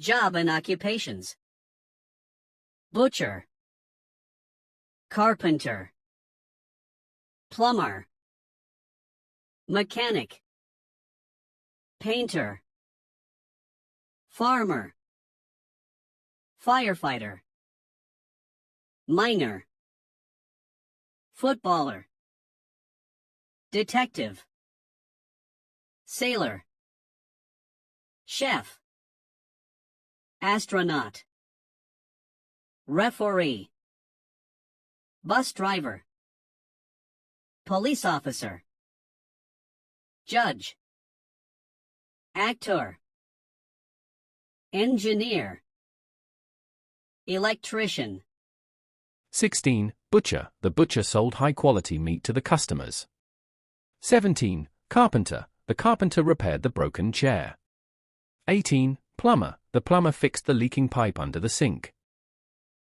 Job and occupations. Butcher, carpenter, plumber, mechanic, painter, farmer, firefighter, miner, footballer, detective, sailor, chef, astronaut, referee, bus driver, police officer, judge, actor, engineer, electrician. 16. Butcher. The butcher sold high-quality meat to the customers. 17. Carpenter. The carpenter repaired the broken chair. 18. Plumber. The plumber fixed the leaking pipe under the sink.